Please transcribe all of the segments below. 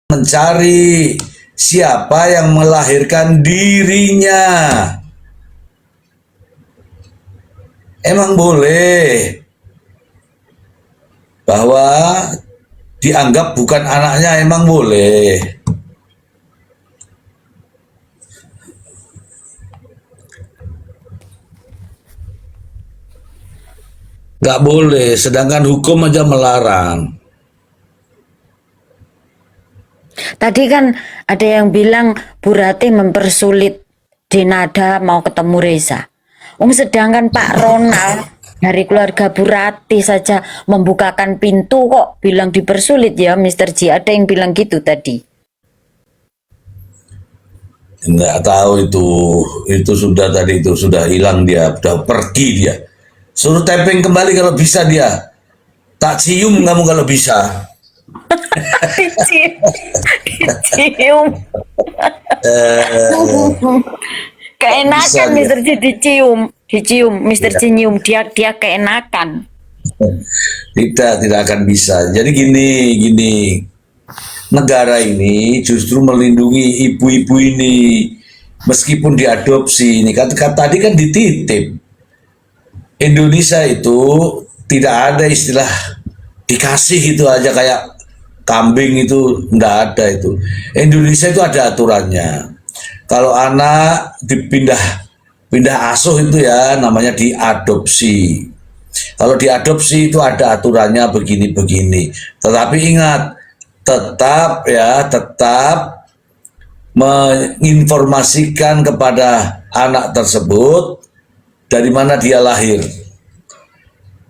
mencari siapa yang melahirkan dirinya. Emang boleh bahwa dianggap bukan anaknya, emang boleh. Nggak boleh, sedangkan hukum aja melarang. Tadi kan ada yang bilang Bu Rati mempersulit Denada mau ketemu Reza. Sedangkan Pak Ronald dari keluarga Bu Rati saja membukakan pintu kok bilang dipersulit ya Mr. J. Ada yang bilang gitu tadi. Nggak tahu itu sudah tadi itu sudah hilang dia, sudah pergi dia. Suruh tapping kembali kalau bisa dia. Tak cium kamu kalau bisa. Dicium. Keenakan Mr. J dicium Mr. J nyium dia keenakan. Tidak akan bisa. Jadi gini, negara ini justru melindungi ibu-ibu ini meskipun diadopsi. Ini tadi kan dititip. Indonesia itu tidak ada istilah dikasih itu aja kayak kambing, itu enggak ada itu. Indonesia itu ada aturannya. Kalau anak pindah asuh itu ya namanya diadopsi. Kalau diadopsi itu ada aturannya begini-begini. Tetapi ingat, tetap menginformasikan kepada anak tersebut dari mana dia lahir.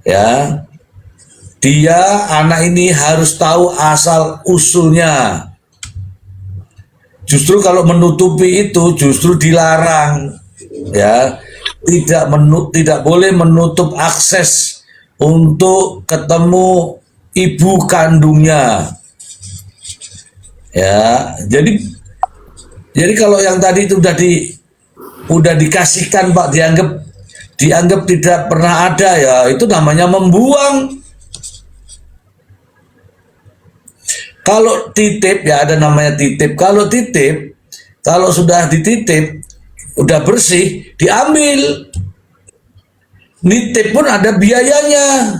Ya. Anak ini harus tahu asal usulnya. Justru kalau menutupi itu justru dilarang. Ya. Tidak boleh menutup akses untuk ketemu ibu kandungnya. Ya, jadi kalau yang tadi itu udah dikasihkan Pak, dianggap tidak pernah ada, ya itu namanya membuang. Kalau titip ya ada namanya titip. Kalau sudah dititip, udah bersih, diambil. Nitip pun ada biayanya.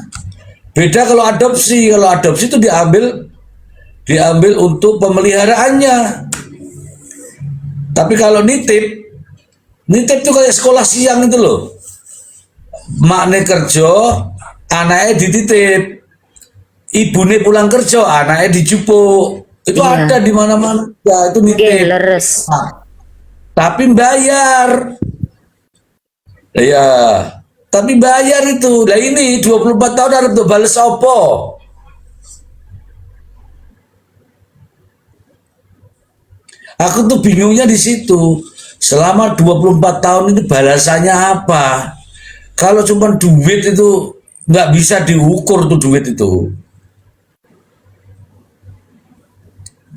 Beda kalau adopsi. Kalau adopsi itu diambil untuk pemeliharaannya. Tapi kalau nitip itu kayak sekolah siang itu loh. Makne kerja, anaknya dititip. Ibune pulang kerja, anaknya dijupuk. Itu ada di mana-mana. Ya, itu nitip. Nah, tapi bayar. Ya, tapi bayar itu. Nah ini 24 tahun harus bales apa? Aku tuh bingungnya di situ. Selama 24 tahun ini balasannya apa? Kalau cuma duit itu nggak bisa diukur tuh duit itu.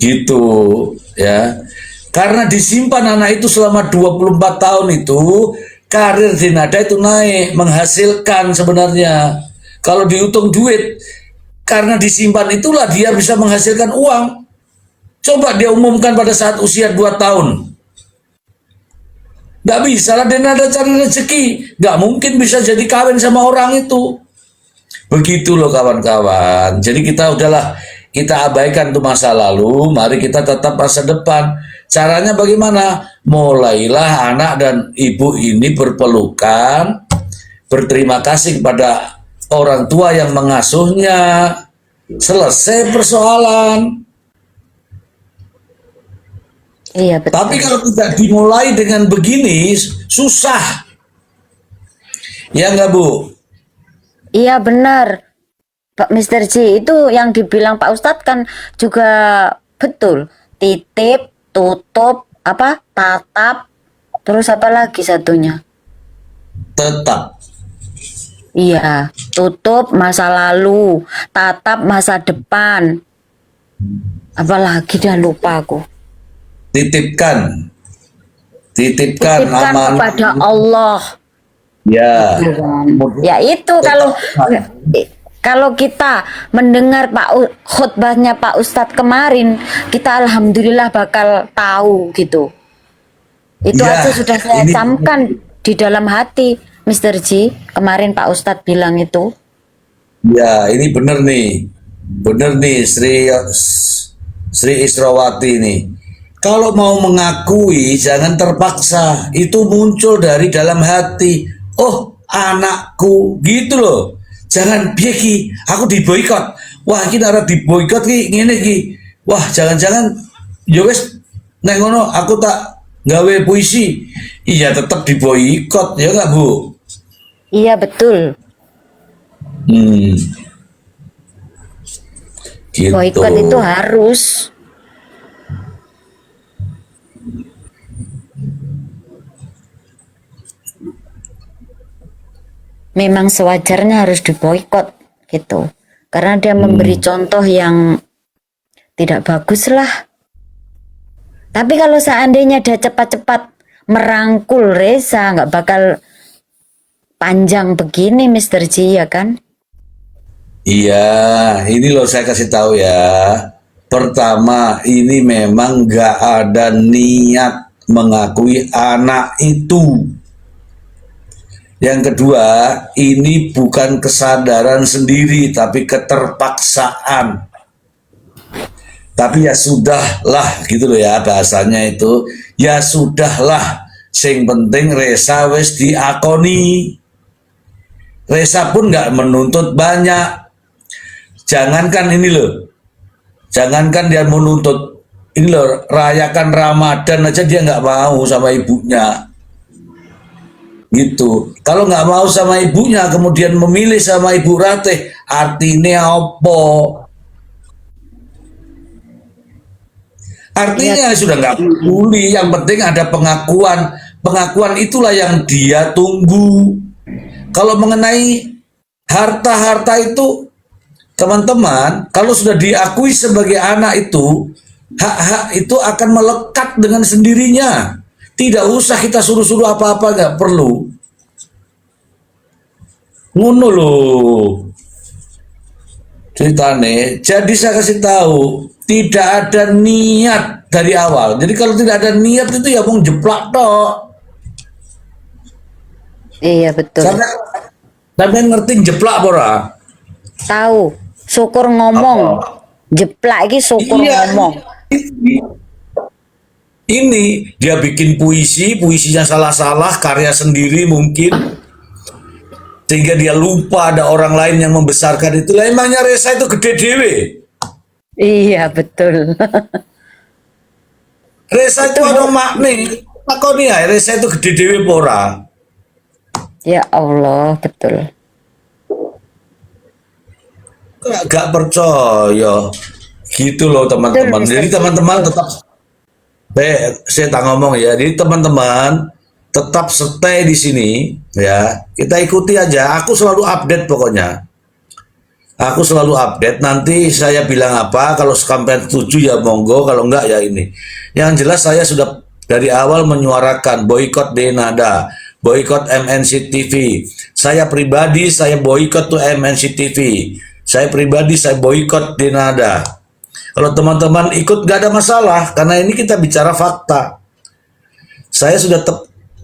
Gitu ya. Karena disimpan anak itu selama 24 tahun itu, karir Denada itu naik, menghasilkan sebenarnya. Kalau dihitung duit, karena disimpan itulah dia bisa menghasilkan uang. Coba dia umumkan pada saat usia 2 tahun. Nggak bisa lah Denada cari rezeki. Nggak mungkin bisa jadi kawin sama orang itu. Begitu loh kawan-kawan. Jadi kita abaikan tuh masa lalu, mari kita tetap masa depan. Caranya bagaimana? Mulailah anak dan ibu ini berpelukan, berterima kasih kepada orang tua yang mengasuhnya. Selesai persoalan. Iya betul. Tapi kalau tidak dimulai dengan begini, susah. Ya enggak Bu? Iya benar. Pak Mr. J, itu yang dibilang Pak Ustadz kan juga betul. Titip, tutup, tatap, terus apa lagi satunya? Tetap. Iya, tutup masa lalu, tatap masa depan. Apalagi dah lupa aku. Titipkan Titipkan amanah kepada Allah. ya. Ya itu kalau Kalau kita mendengar khutbahnya Pak Ustadz kemarin, kita alhamdulillah bakal tahu gitu. Itu Ya, aja sudah saya ini camkan di dalam hati, Mr. Ji. Kemarin Pak Ustadz bilang itu. ya ini bener nih Sri Israwati nih. Kalau mau mengakui jangan terpaksa, itu muncul dari dalam hati. Oh anakku gitu loh. Jangan bieki, aku diboikot. Wah ini arah diboikot ki ngene ki. Wah jangan-jangan ya wis nek ngono aku tak gawe puisi. Iya tetap diboikot ya nggak Bu? Iya betul. Hmm, gitu. Boykot itu harus. Memang sewajarnya harus diboykot gitu. Karena dia memberi contoh yang tidak bagus lah. Tapi kalau seandainya dia cepat-cepat merangkul Reza, nggak bakal panjang begini, Mr. Ji, ya kan? Iya, ini loh saya kasih tahu ya. Pertama, ini memang nggak ada niat mengakui anak itu. Yang kedua, ini bukan kesadaran sendiri, tapi keterpaksaan. Tapi ya sudahlah, gitu loh ya bahasanya itu. Ya sudahlah, sing penting Reza wis diakoni. Reza pun nggak menuntut banyak. Jangankan ini loh, jangankan dia menuntut, ini loh rayakan Ramadan aja dia nggak mau sama ibunya. Gitu. Kalau nggak mau sama ibunya, kemudian memilih sama Ibu Ratih, artinya apa? Artinya sudah nggak peduli. Yang penting ada pengakuan. Pengakuan itulah yang dia tunggu. Kalau mengenai harta-harta itu, teman-teman, kalau sudah diakui sebagai anak itu, hak-hak itu akan melekat dengan sendirinya. Tidak usah kita suruh-suruh apa-apa, nggak perlu. Ngono loh ceritane. Jadi saya kasih tahu, tidak ada niat dari awal. Jadi kalau tidak ada niat itu ya mau jeplak toh. Iya betul. Sampai ngerti jeplak pora. Tahu, syukur ngomong. Jeplak iki syukur Iya. ngomong. Ini dia bikin puisinya salah-salah, karya sendiri mungkin, sehingga dia lupa ada orang lain yang membesarkan itu. Lah emangnya Reza itu gede dewe. Iya betul. Reza itu ada makna. Aku nih ya, Reza itu gede dewe pora. Ya Allah, betul. Gak percaya. Gitu loh teman-teman. Betul, Jadi Mr. teman-teman tetap, saya tak ngomong ya. Jadi teman-teman tetap stay di sini ya. Kita ikuti aja. Aku selalu update pokoknya. Aku selalu update. Nanti saya bilang apa. Kalau sampai setuju ya monggo. Kalau enggak ya ini. Yang jelas saya sudah dari awal menyuarakan boykot Denada, boykot MNC TV. Saya pribadi saya boykot tuh MNC TV. Saya pribadi saya boykot Denada. Kalau teman-teman ikut gak ada masalah, karena ini kita bicara fakta. Saya sudah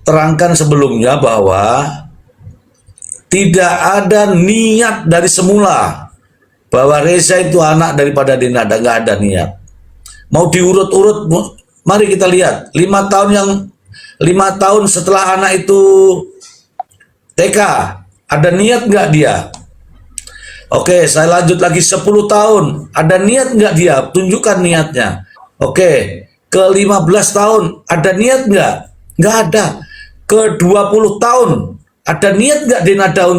terangkan sebelumnya bahwa tidak ada niat dari semula bahwa Reza itu anak daripada Denada, gak ada niat. Mau diurut-urut, mari kita lihat 5 tahun setelah anak itu TK, ada niat gak dia? Oke, saya lanjut lagi 10 tahun. Ada niat nggak dia? Tunjukkan niatnya. Oke, ke 15 tahun. Ada niat nggak? Nggak ada. Ke 20 tahun. Ada niat nggak Denada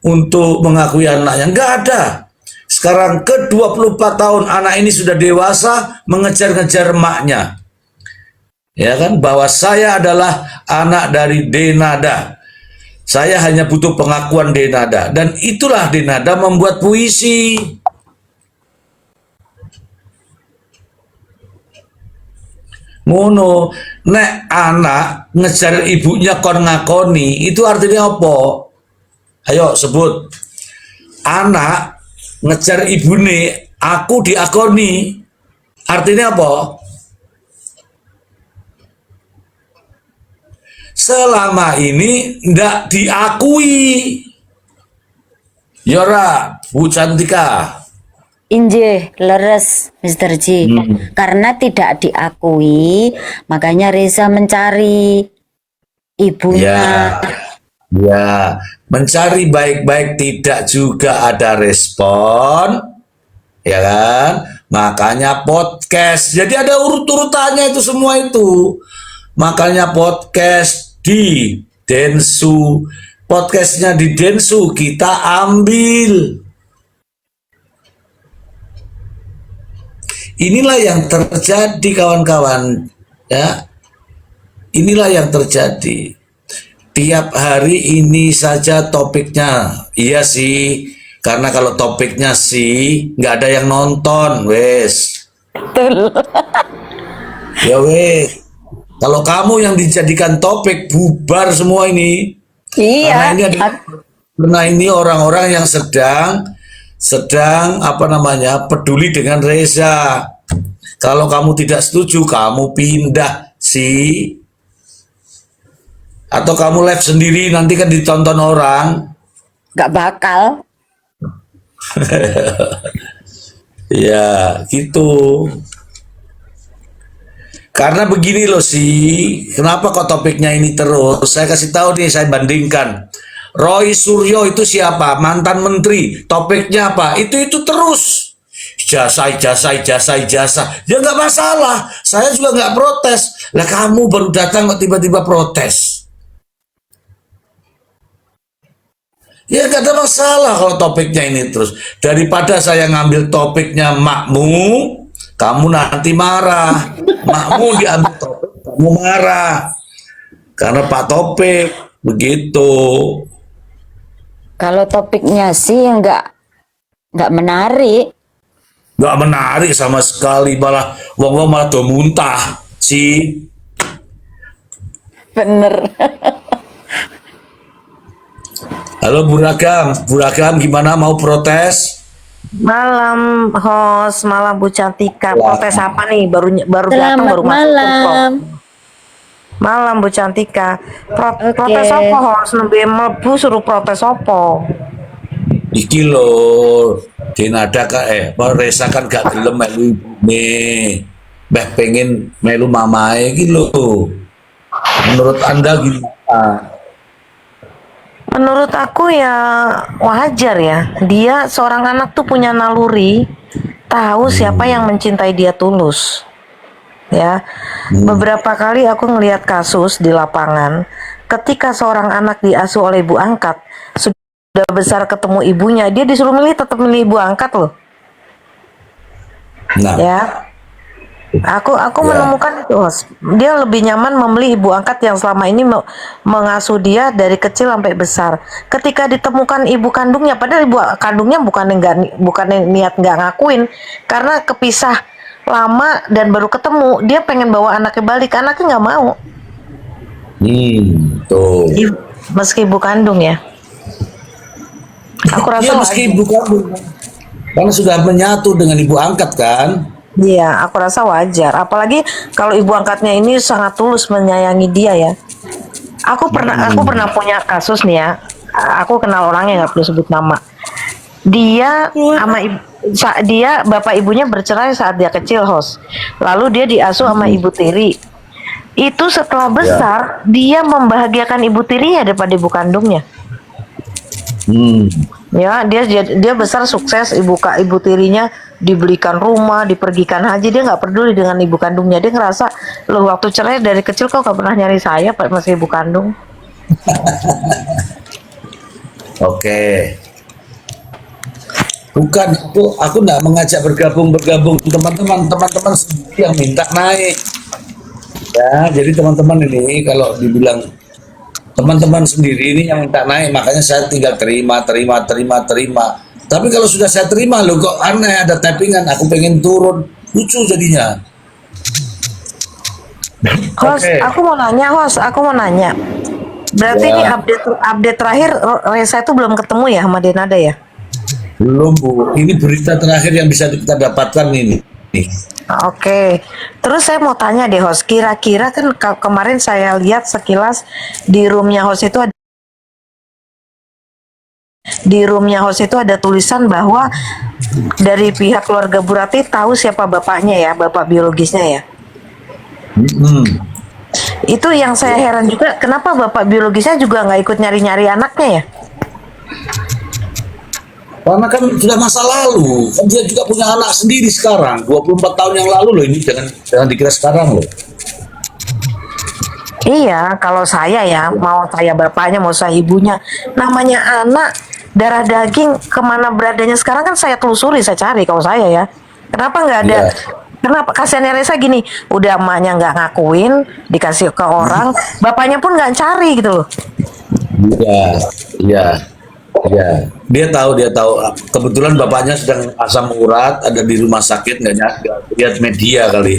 untuk mengakui anaknya? Nggak ada. Sekarang ke 24 tahun anak ini sudah dewasa mengejar-ngejar emaknya. Ya kan? Bahwa saya adalah anak dari Denada. Saya hanya butuh pengakuan Denada. Dan itulah Denada membuat puisi. Ngono. Nek anak ngejar ibunya kon ngakoni, itu artinya apa? Ayo sebut. anak ngejar ibune, aku diakoni. Artinya apa? Selama ini ndak diakui. Yora, Bu Cantika. Inje, leres, Mr. J. Karena tidak diakui, makanya Reza mencari ibunya. Ya, mencari baik-baik tidak juga ada respon, ya kan? Makanya podcast. Jadi ada urut-urutannya itu semua itu. Makanya podcast di Densu. Podcastnya di Densu kita ambil. Inilah yang terjadi kawan-kawan, ya. Inilah yang terjadi. Tiap hari ini saja topiknya. Iya sih, karena kalau topiknya sih nggak ada yang nonton, wes. Betul. Ya wes. Kalau kamu yang dijadikan topik, bubar semua ini. Iya. Karena ini orang-orang yang sedang apa namanya peduli dengan Reza. Kalau kamu tidak setuju, kamu pindah sih. Atau kamu live sendiri, nanti kan ditonton orang. Gak bakal. Ya, gitu. Karena begini loh sih, kenapa kok topiknya ini terus? Saya kasih tahu nih, saya bandingkan. Roy Suryo itu siapa? Mantan menteri. Topiknya apa? Itu terus. Ijazah. Ya nggak masalah. Saya juga nggak protes. Lah kamu baru datang kok tiba-tiba protes. Ya gak ada masalah kalau topiknya ini terus. Daripada saya ngambil topiknya makmu, kamu nanti marah. Makmu diambil topik, kamu marah. Karena Pak Topik, begitu. Kalau topiknya sih nggak menarik. Gak menarik sama sekali, malah wong-wong malah do muntah sih. Bener. Halo Buragam gimana, mau protes? Malam host, malam Bu Cantika. Protes apa nih? Baru datang, Selamat baru masuk malam. kok. Malam Bu Cantika. Oke. Protes apa host? Nembe mlebu suruh protes apa? Iki lho, Denada Reza kan gak gelem melu ibune. Mbah pengen melu mamae iki lho. Menurut Anda gimana? Menurut aku ya wajar ya. Dia seorang anak tuh punya naluri, tahu siapa yang mencintai dia tulus. Ya. Beberapa kali aku ngelihat kasus di lapangan ketika seorang anak diasuh oleh ibu angkat, sudah besar ketemu ibunya, dia disuruh milih, tetap milih ibu angkat loh. Nah, Ya. Aku menemukan itu, Host. Dia lebih nyaman membeli ibu angkat yang selama ini mengasuh dia dari kecil sampai besar. Ketika ditemukan ibu kandungnya, padahal ibu kandungnya bukan niat nggak ngakuin, karena kepisah lama dan baru ketemu, dia pengen bawa anaknya balik, anaknya nggak mau. tuh. Meski ibu kandung ya. Aku Iya rasa meski ibu kandung, karena sudah menyatu dengan ibu angkat kan. Iya, aku rasa wajar. Apalagi kalau ibu angkatnya ini sangat tulus menyayangi dia ya. Aku pernah punya kasus nih ya. Aku kenal orangnya, nggak perlu sebut nama. Dia dia bapak ibunya bercerai saat dia kecil, host. Lalu dia diasuh sama ibu tiri. Itu setelah besar dia membahagiakan ibu tirinya daripada ibu kandungnya. Ya, dia besar sukses, ibu tirinya dibelikan rumah, dipergikan haji, dia nggak peduli dengan ibu kandungnya. Dia ngerasa, lo waktu cerai dari kecil kok nggak pernah nyari saya, Pak, masih ibu kandung. Oke. Bukan, aku nggak mengajak bergabung teman-teman sendiri yang minta naik. Ya, jadi teman-teman ini kalau dibilang teman-teman sendiri ini yang minta naik, makanya saya tinggal terima. Tapi kalau sudah saya terima, lo kok aneh, ada tappingan, aku pengen turun, lucu jadinya. Host, aku mau nanya. Berarti ini update terakhir Reza itu belum ketemu ya sama Denada ya? Belum Bu, ini berita terakhir yang bisa kita dapatkan ini. Oke, terus saya mau tanya deh host, kira-kira kan kemarin saya lihat sekilas di roomnya host itu ada tulisan bahwa dari pihak keluarga Burati tahu siapa bapaknya ya, bapak biologisnya ya. Hmm. Itu yang saya heran juga, kenapa bapak biologisnya juga nggak ikut nyari-nyari anaknya ya? Karena kan sudah masa lalu, kan dia juga punya anak sendiri sekarang, 24 tahun yang lalu loh ini, jangan dikira sekarang loh. Iya, kalau saya ya, mau saya bapaknya, mau saya ibunya, namanya anak, darah daging, kemana beradanya sekarang kan saya telusuri, saya cari kalau saya ya. Kenapa nggak ada, Iya, kenapa kasihannya Reza gini, udah emaknya nggak ngakuin, dikasih ke orang, bapaknya pun nggak cari gitu loh. iya, iya, iya. Dia tahu. Kebetulan bapaknya sedang asam urat, ada di rumah sakit, nggak lihat media kali.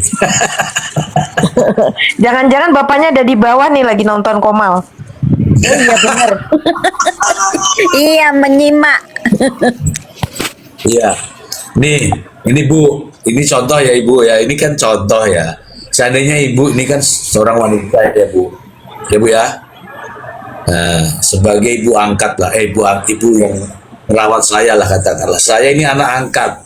Jangan-jangan bapaknya ada di bawah nih lagi nonton Komal. Oh iya benar. Iya menyimak. Iya. Nih, ini Bu, ini contoh ya Ibu ya. Ini kan contoh ya. Seandainya Ibu ini kan seorang wanita ya Bu. Ya Bu ya. Nah, sebagai ibu angkat lah, ibu yang merawat saya lah katakanlah. Saya ini anak angkat.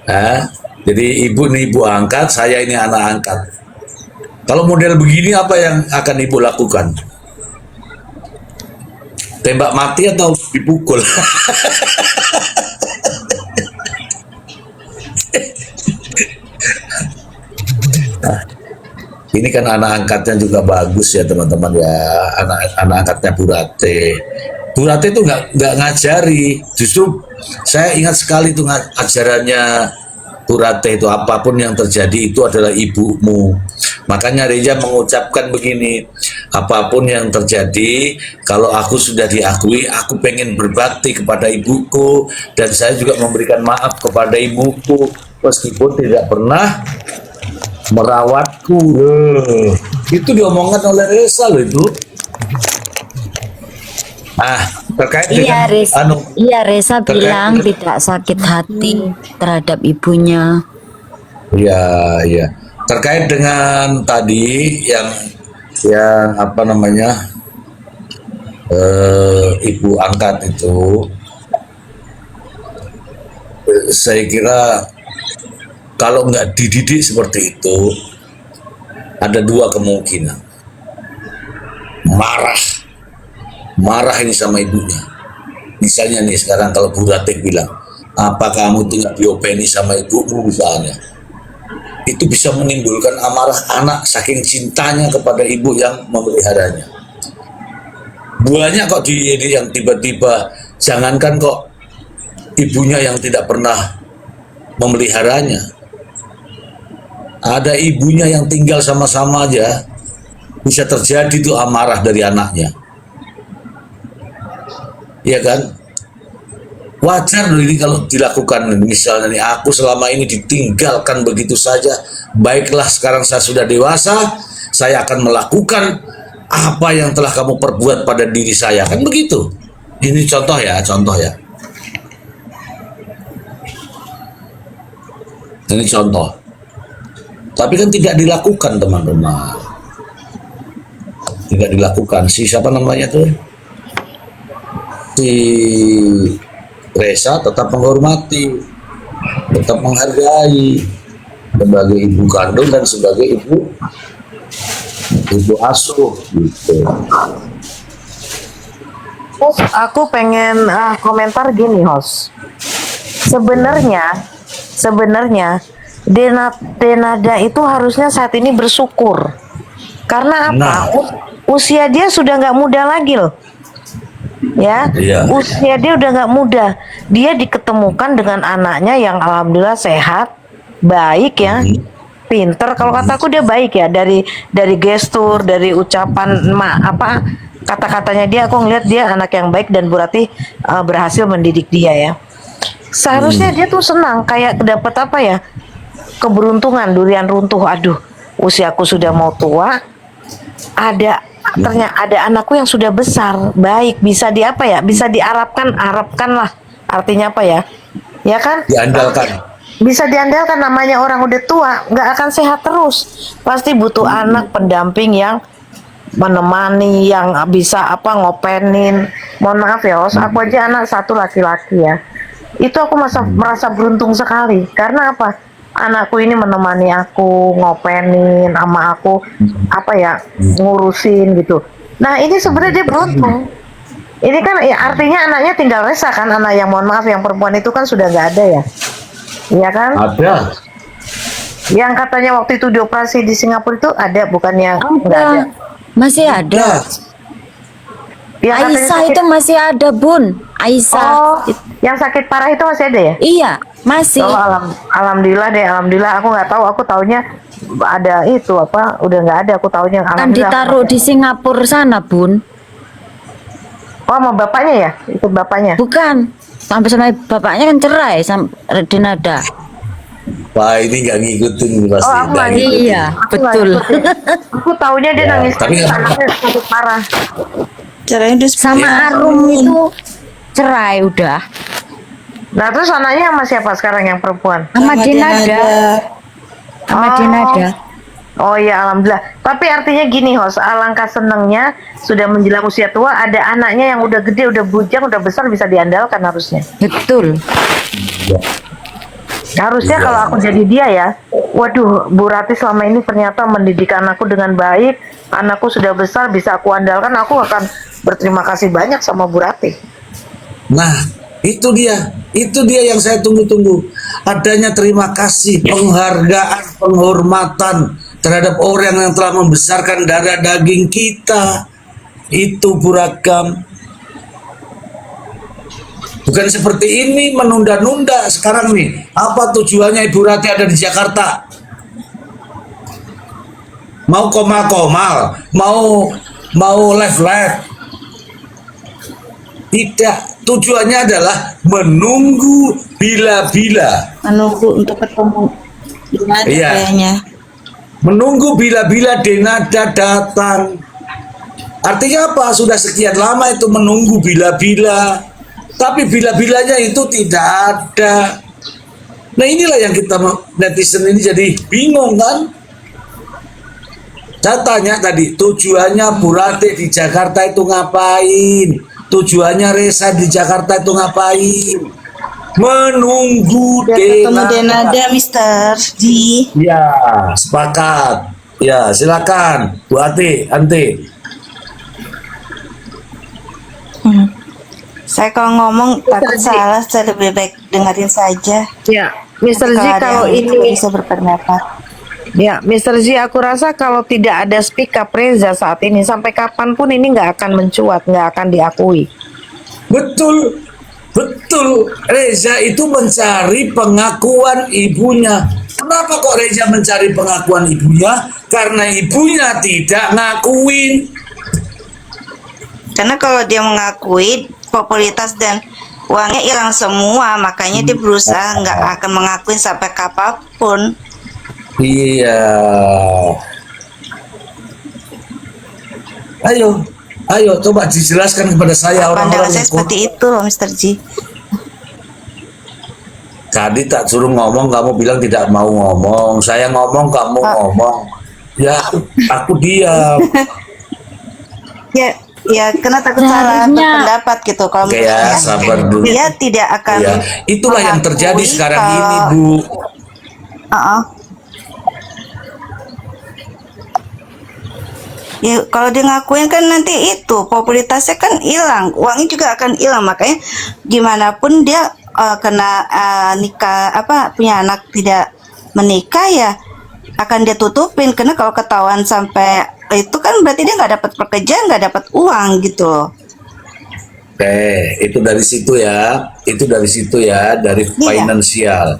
Nah, jadi Ibu ini ibu angkat, saya ini anak angkat. Kalau model begini apa yang akan Ibu lakukan? Tembak mati atau dipukul? Ini kan anak angkatnya juga bagus ya teman-teman ya, anak angkatnya Burate. Burate itu nggak ngajari, justru saya ingat sekali itu ajarannya Burate itu, apapun yang terjadi itu adalah ibumu. Makanya Reza mengucapkan begini, apapun yang terjadi, kalau aku sudah diakui, aku pengen berbakti kepada ibuku, dan saya juga memberikan maaf kepada ibuku, meskipun tidak pernah merawatku. Itu diomongkan oleh Reza loh itu. Terkait Iya dengan Reza, iya Reza bilang tidak sakit hati terhadap ibunya. ya, ya, terkait dengan tadi yang apa namanya, ibu angkat itu, saya kira kalau nggak dididik seperti itu, ada dua kemungkinan. Marah ini sama ibunya. Misalnya nih sekarang kalau Bu Ratih bilang, apa kamu tuh nggak diopeni sama ibumu misalnya. Itu bisa menimbulkan amarah anak saking cintanya kepada ibu yang memeliharanya. Banyak kok yang tiba-tiba, jangankan kok ibunya yang tidak pernah memeliharanya, ada ibunya yang tinggal sama-sama aja bisa terjadi tuh amarah dari anaknya. Iya kan? Wajar loh ini kalau dilakukan. Misalnya nih, aku selama ini ditinggalkan begitu saja. Baiklah sekarang saya sudah dewasa, saya akan melakukan apa yang telah kamu perbuat pada diri saya. Kan begitu. Ini contoh ya, contoh ya. Ini contoh. Tapi kan tidak dilakukan teman-teman. Tidak dilakukan. Siapa namanya tuh? Si Reza tetap menghormati, tetap menghargai sebagai ibu kandung dan sebagai ibu asuh gitu. Terus aku pengen komentar gini host. Sebenarnya Denada itu harusnya saat ini bersyukur. Karena apa? Nah, Usia dia sudah nggak muda lagi loh. Ya, iya. usia dia udah nggak muda. Dia diketemukan dengan anaknya yang alhamdulillah sehat, baik ya, pinter. Kalau kataku dia baik ya, dari gestur, dari ucapan kata-katanya dia, aku ngeliat dia anak yang baik dan berarti berhasil mendidik dia ya. Seharusnya dia tuh senang, kayak dapat apa ya, keberuntungan, durian runtuh. Aduh, usiaku sudah mau tua, ternyata ada anakku yang sudah besar, baik, bisa bisa diharapkan lah Artinya apa ya? Ya kan? Diandalkan. Bisa diandalkan, namanya orang udah tua, nggak akan sehat terus. Pasti butuh anak pendamping yang menemani, yang bisa apa ngopenin. Mohon maaf ya, Os, aku aja anak satu laki-laki ya. Itu aku merasa beruntung sekali. Karena apa? Anakku ini menemani aku, ngopenin sama aku, apa ya, ngurusin gitu. Nah, ini sebenarnya dia beruntung. Ini kan ya artinya anaknya tinggal Resa kan, anak yang mohon maaf yang perempuan itu kan sudah nggak ada ya. Iya kan? Ada. Yang katanya waktu itu dioperasi di Singapura itu ada, bukannya nggak ada. Ada. Masih ada. Yang katanya Aisyah sakit- itu masih ada, Bun. Aisyah. Oh, yang sakit parah itu masih ada ya? Iya, masih. Oh, alhamdulillah deh, alhamdulillah. Aku nggak tahu, aku taunya ada itu apa, udah nggak ada. Aku taunya Kan alhamdulillah. ditaruh di Singapura sana, Bun. Oh, sama bapaknya ya? Itu bapaknya. Bukan. Sampai sama bapaknya kan cerai sama Dinada. Wah, ini nggak ngikutin pasti. Oh, aku nggak nggak ngikutin. Iya, Aku nggak betul. ngikutin. Aku taunya dia Ya, nangis tapi kan- anaknya sakit parah. Caranya udah Sama Arum itu cerai udah. Nah, terus anaknya sama siapa sekarang yang perempuan? Sama Dinada. Sama Oh. Dinada. Oh iya, alhamdulillah. Tapi artinya gini, Hos, alangkah senengnya sudah menjelang usia tua ada anaknya yang udah gede, udah bujang, udah besar, bisa diandalkan harusnya. Betul. Harusnya Iya. kalau aku jadi dia ya, waduh, Bu Rati selama ini ternyata mendidik anakku dengan baik, anakku sudah besar, bisa aku andalkan, aku akan berterima kasih banyak sama Bu Rati. Nah, itu dia yang saya tunggu-tunggu. Adanya terima kasih, penghargaan, penghormatan terhadap orang yang telah membesarkan darah daging kita. Itu Burakam. Bukan seperti ini menunda-nunda sekarang nih. Apa tujuannya Ibu Rati ada di Jakarta? Mau komal-komal, mau live-live. Tidak, tujuannya adalah menunggu bila-bila. menunggu untuk ketemu Dinada Iya. kayaknya. Menunggu bila-bila Dinada datang. Artinya apa? Sudah sekian lama itu menunggu bila-bila. Tapi bila-bilanya itu tidak ada. Nah, inilah yang kita netizen ini jadi bingung kan? Saya tanya tadi, tujuannya Bu Rati di Jakarta itu ngapain? Tujuannya Resa di Jakarta itu ngapain? Menunggu Biar ketemu Dinada. Dinada, Mister G. Ya, sepakat. Ya, silakan Bu Ati. Saya kalau ngomong takut salah, saya lebih baik dengerin saja. Ya, Mr. Z, Kalau ada kalau yang ini bisa berpendapat. ya, Mr. Z, aku rasa kalau tidak ada speak up Reza saat ini, sampai kapanpun ini nggak akan mencuat, nggak akan diakui. Betul, betul. Reza itu mencari pengakuan ibunya. Kenapa kok Reza mencari pengakuan ibunya? Karena ibunya tidak ngakuin. Karena kalau dia mengakui, popularitas dan uangnya hilang semua, makanya dia berusaha nggak akan mengakuin sampai kapanpun. Iya. Ayo, coba dijelaskan kepada saya Pandangan orang-orang saya yang seperti itu loh, Mr. G. tadi tak suruh ngomong, kamu bilang tidak mau ngomong. Saya ngomong, kamu ngomong. Ya, aku diam. Ya, karena takut salah Seharusnya- berpendapat gitu. Kalau Oke menurut ya, saya, sabar dulu. dia tidak akan. Ya, itulah yang terjadi mengakui sekarang kalau- ini, Bu. Ya, kalau dia ngakuin kan nanti itu popularitasnya kan hilang, uangnya juga akan hilang. Makanya gimana pun dia kena nikah punya anak tidak menikah ya akan dia tutupin, karena kalau ketahuan sampai itu kan berarti dia nggak dapat pekerjaan, nggak dapat uang gitu loh. Oke, itu dari situ ya. Itu dari situ ya, dari finansial.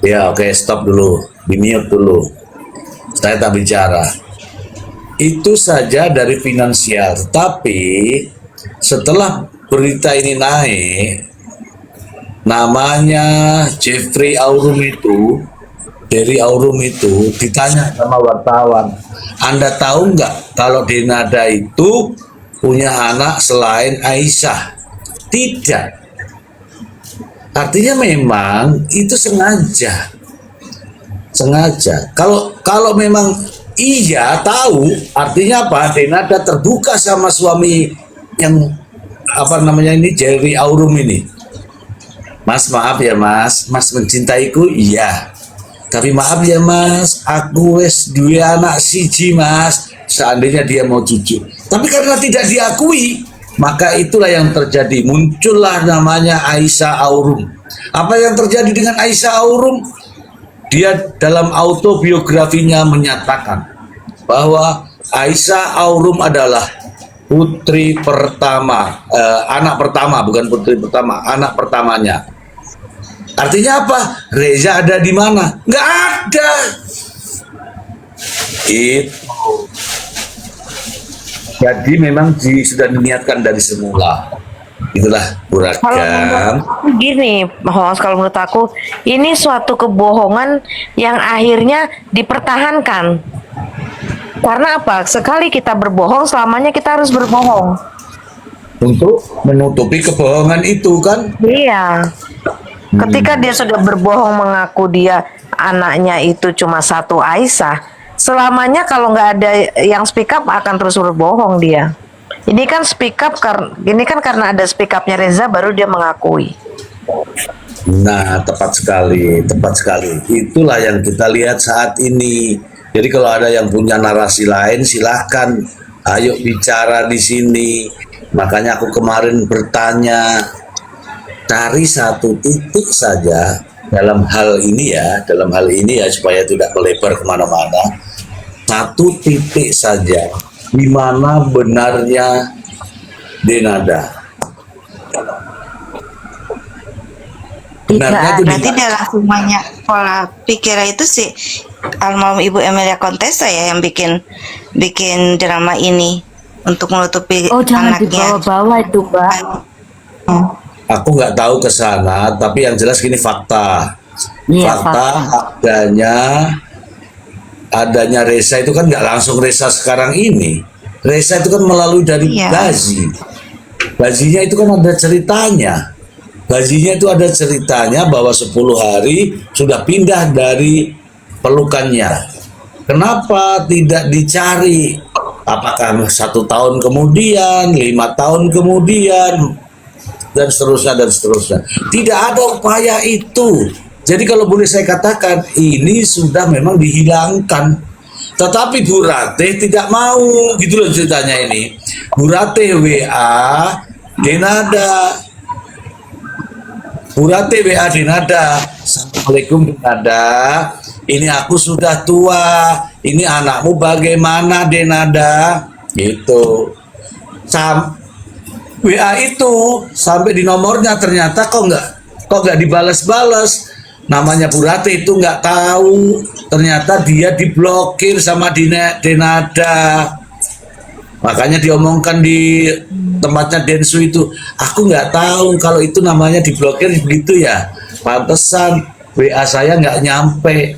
Ya, oke, stop dulu. Di-mute dulu. Saya tak bicara. Itu saja dari finansial. Tapi setelah berita ini naik, namanya Jeffrey Aurum itu, dari Aurum itu ditanya sama wartawan, Anda tahu nggak kalau Dinada itu punya anak selain Aisyah? Tidak. Artinya memang itu sengaja. Sengaja. Kalau memang iya tahu, artinya apa? Denada terbuka sama suami yang apa namanya ini, Jerry Aurum ini. Mas, maaf ya Mas, Mas mencintaiku, iya. Tapi maaf ya Mas, aku wes dua anak siji Mas. Seandainya dia mau jujur. Tapi karena tidak diakui, maka itulah yang terjadi. Muncullah namanya Aisyah Aurum. Apa yang terjadi dengan Aisyah Aurum? Dia dalam autobiografinya menyatakan bahwa Aisyah Aurum adalah putri pertama, anak pertama, bukan putri pertama, anak pertamanya. Artinya apa? Reza ada di mana? Nggak ada. Itu. Jadi memang sudah diniatkan dari semula. Itulah Kalau menurut Buragam. aku gini, host, kalau menurut aku ini suatu kebohongan yang akhirnya dipertahankan. Karena apa? Sekali kita berbohong, selamanya kita harus berbohong. Untuk menutupi kebohongan itu kan. Iya. Ketika dia sudah berbohong mengaku dia anaknya itu cuma satu Aisyah, selamanya kalau nggak ada yang speak up akan terus berbohong dia. Ini kan speak up karena ada speak upnya Reza baru dia mengakui. Nah, tepat sekali, tepat sekali. Itulah yang kita lihat saat ini. Jadi kalau ada yang punya narasi lain, silahkan, ayo bicara di sini. Makanya aku kemarin bertanya, cari satu titik saja dalam hal ini ya, supaya tidak melebar kemana-mana. Satu titik saja, di mana benarnya Denada. Benarnya itu di Berarti dia langsung banyak pola pikirnya itu si almarhum Ibu Emilia Contessa ya yang bikin drama ini untuk menutupi Oh, jangan anaknya. dibawa-bawa itu, Mbak. Aku nggak tahu ke sana, tapi yang jelas gini fakta. Iya, Fakta adanya Reza itu kan nggak langsung Reza sekarang ini. Reza itu kan melalui dari Iya. Bazi. Bazinya itu kan ada ceritanya. Bazinya itu ada ceritanya bahwa 10 hari sudah pindah dari pelukannya. Kenapa tidak dicari? Apakah 1 tahun kemudian, 5 tahun kemudian, dan seterusnya dan seterusnya. Tidak ada upaya itu. Jadi kalau boleh saya katakan, ini sudah memang dihilangkan. Tetapi Bu Ratih tidak mau, gitu loh ceritanya ini. Bu Ratih WA Denada. Bu Ratih WA Denada. Assalamualaikum Denada. Ini aku sudah tua. Ini anakmu bagaimana Denada? Gitu. WA itu sampai di nomornya ternyata kok nggak dibalas-balas. Namanya Bu Ratih itu nggak tahu, ternyata dia diblokir sama Denada. Makanya diomongkan di tempatnya Densu itu, aku nggak tahu kalau itu namanya diblokir begitu ya. Pantesan WA saya nggak nyampe.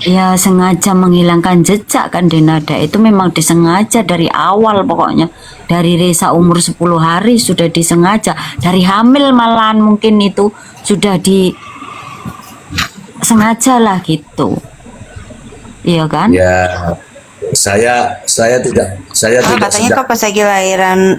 Ya sengaja menghilangkan jejak kan Denada itu memang disengaja dari awal pokoknya. Dari Reza umur 10 hari sudah disengaja. Dari hamil malahan mungkin itu sudah disengaja lah gitu. Iya kan? Ya, saya tidak Katanya sedang. kok pas lagi lahiran,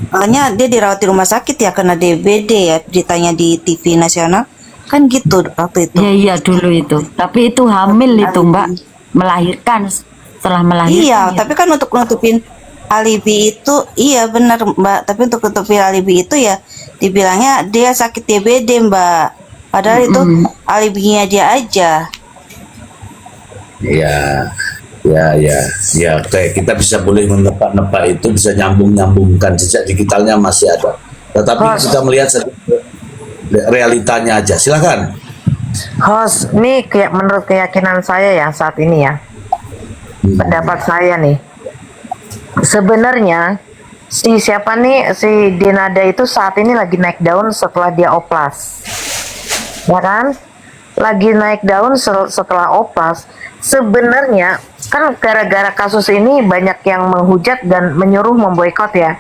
makanya dia dirawat di rumah sakit ya karena DBD ya, beritanya di TV nasional kan gitu waktu itu. Ya iya dulu itu. Tapi itu hamil itu Mbak. Melahirkan setelah melahirkan. Iya, ya. tapi kan untuk nutupin alibi itu, iya benar Mbak. Tapi untuk nutupin alibi itu ya dibilangnya dia sakit DBD Mbak. Padahal itu alibinya dia aja. Ya, kayak kita bisa boleh menebak-nebak itu, bisa nyambungkan jejak digitalnya masih ada. Tetapi kita melihat realitanya aja. Silakan. Host, ini kayak menurut keyakinan saya ya saat ini ya, pendapat saya nih, sebenarnya si Denada itu saat ini lagi naik daun setelah dia oplas, ya kan? Lagi naik daun setelah oplas. Sebenarnya kan gara-gara kasus ini banyak yang menghujat dan menyuruh memboikot ya.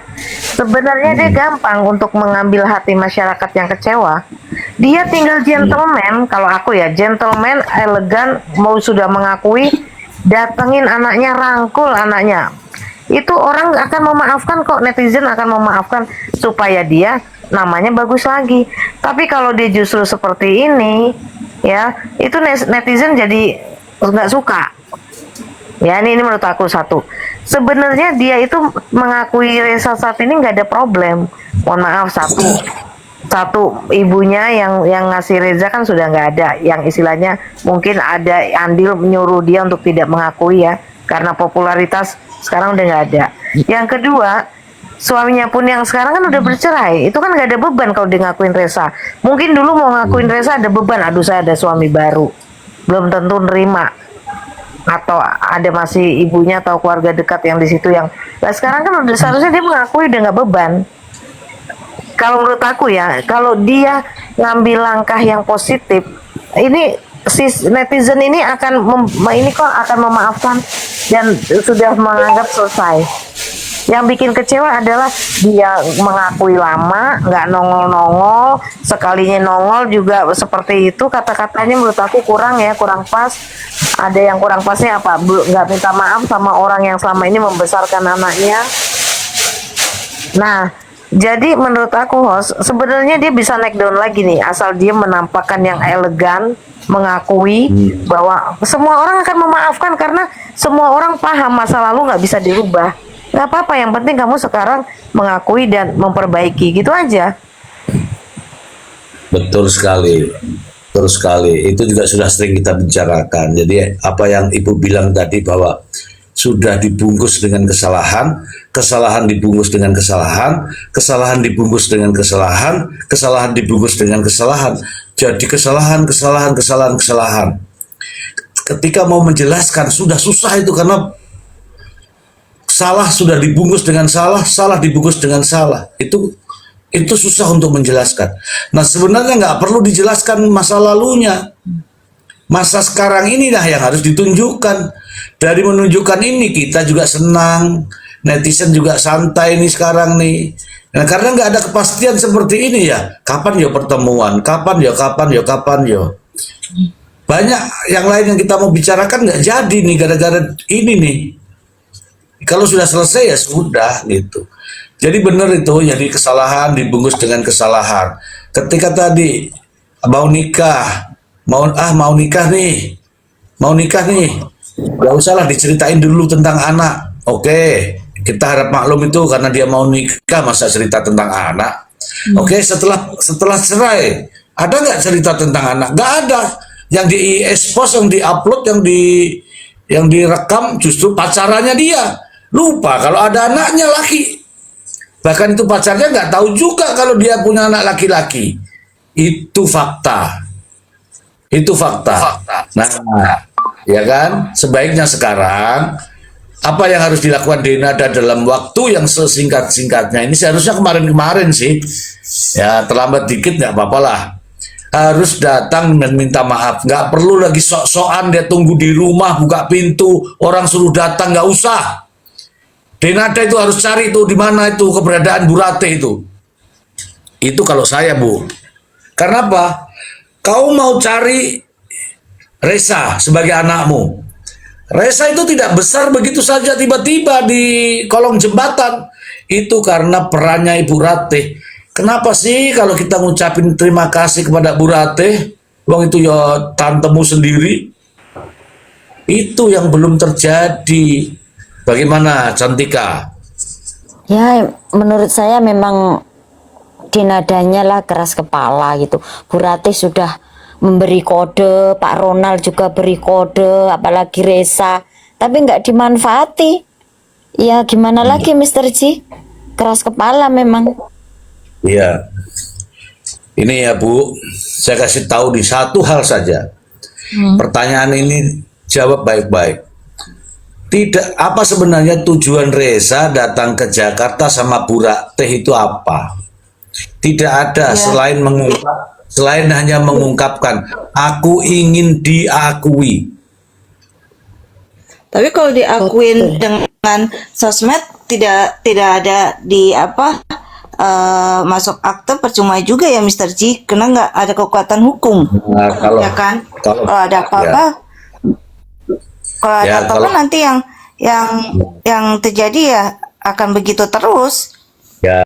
Sebenarnya dia gampang untuk mengambil hati masyarakat yang kecewa. Dia tinggal gentleman, kalau aku ya, gentleman, elegan, mau sudah mengakui, datengin anaknya, rangkul anaknya. Itu orang akan memaafkan kok, netizen akan memaafkan supaya dia namanya bagus lagi. Tapi kalau dia justru seperti ini, ya, itu netizen jadi nggak suka. Ya, ini menurut aku satu. Sebenarnya dia itu mengakui Reza saat ini nggak ada problem. Mohon maaf, satu ibunya yang ngasih Reza kan sudah nggak ada. Yang istilahnya mungkin ada andil menyuruh dia untuk tidak mengakui ya, karena popularitas sekarang udah nggak ada. Yang kedua, suaminya pun yang sekarang kan udah bercerai. Itu kan nggak ada beban kalau dia ngakuin Reza. Mungkin dulu mau ngakuin Reza ada beban. Aduh, saya ada suami baru, belum tentu nerima, atau ada masih ibunya atau keluarga dekat yang di situ yang. Nah, sekarang kan udah seharusnya dia mengakui udah nggak beban. Kalau menurut aku ya, kalau dia ngambil langkah yang positif, ini si netizen ini akan ini kok akan memaafkan dan sudah menganggap selesai. Yang bikin kecewa adalah dia mengakui lama, nggak nongol-nongol, sekalinya nongol juga seperti itu, kata-katanya menurut aku kurang ya, kurang pas. Ada yang kurang pasnya apa? Nggak minta maaf sama orang yang selama ini membesarkan anaknya. Nah, jadi menurut aku host, sebenarnya dia bisa naik down lagi nih, asal dia menampakkan yang elegan, mengakui bahwa semua orang akan memaafkan karena semua orang paham masa lalu nggak bisa dirubah. Nggak apa-apa, yang penting kamu sekarang mengakui dan memperbaiki, gitu aja. Betul sekali. Betul sekali. Itu juga sudah sering kita bicarakan. Jadi apa yang Ibu bilang tadi bahwa sudah dibungkus dengan kesalahan, kesalahan dibungkus dengan kesalahan, kesalahan dibungkus dengan kesalahan, kesalahan dibungkus dengan kesalahan. Jadi kesalahan, kesalahan, kesalahan, kesalahan. Ketika mau menjelaskan sudah susah itu karena salah sudah dibungkus dengan salah, salah dibungkus dengan salah. Itu susah untuk menjelaskan. Nah, sebenarnya nggak perlu dijelaskan masa lalunya. Masa sekarang inilah yang harus ditunjukkan. Dari menunjukkan ini kita juga senang, netizen juga santai nih sekarang nih. Nah, karena nggak ada kepastian seperti ini ya. Kapan ya pertemuan? Kapan ya? Kapan ya? Kapan ya? Banyak yang lain yang kita mau bicarakan nggak jadi nih gara-gara ini nih. Kalau sudah selesai ya sudah gitu. Jadi benar itu, jadi kesalahan dibungkus dengan kesalahan. Ketika tadi mau nikah, mau nikah nih, gak usahlah diceritain dulu tentang anak. Oke, kita harap maklum itu karena dia mau nikah, masa cerita tentang anak. Oke, setelah cerai, ada nggak cerita tentang anak? Nggak ada. Yang di-expose, yang di-upload, yang direkam justru pacarannya dia. Lupa kalau ada anaknya laki. Bahkan itu pacarnya nggak tahu juga kalau dia punya anak laki-laki. Itu fakta. Itu fakta. Nah, ya kan? Sebaiknya sekarang apa yang harus dilakukan Denada dalam waktu yang sesingkat-singkatnya ini seharusnya kemarin-kemarin sih. Ya, terlambat dikit nggak apa-apa lah. Harus datang dan minta maaf. Nggak perlu lagi sok-sokan dia tunggu di rumah, buka pintu, orang suruh datang, nggak usah. Denada itu harus cari itu di mana itu keberadaan Bu Ratih itu. Itu kalau saya, Bu. Karena apa? Kau mau cari Reza sebagai anakmu. Reza itu tidak besar begitu saja tiba-tiba di kolong jembatan. Itu karena perannya Ibu Ratih. Kenapa sih kalau kita ngucapin terima kasih kepada Bu Ratih, wong itu ya tantemu sendiri? Itu yang belum terjadi. Bagaimana, Cantika? Ya, menurut saya memang Denadanya lah keras kepala gitu. Bu Ratih sudah memberi kode, Pak Ronald juga beri kode, apalagi Reza, tapi nggak dimanfaati. Ya gimana lagi, Mr. Ji? Keras kepala memang. Iya. Ini ya, Bu, saya kasih tahu di satu hal saja. Pertanyaan ini jawab baik-baik. Tidak, apa sebenarnya tujuan Reza datang ke Jakarta sama Bu Ratih itu apa? Tidak ada selain hanya mengungkapkan aku ingin diakui. Tapi kalau diakuin dengan sosmed tidak ada di apa masuk akte, percuma juga ya Mister Ji, karena nggak ada kekuatan hukum, Nah, kalau ya kan? kalau Kalau ada ya, apa-apa, kalau ada ya apa-apa kalau nanti yang terjadi ya akan begitu terus. ya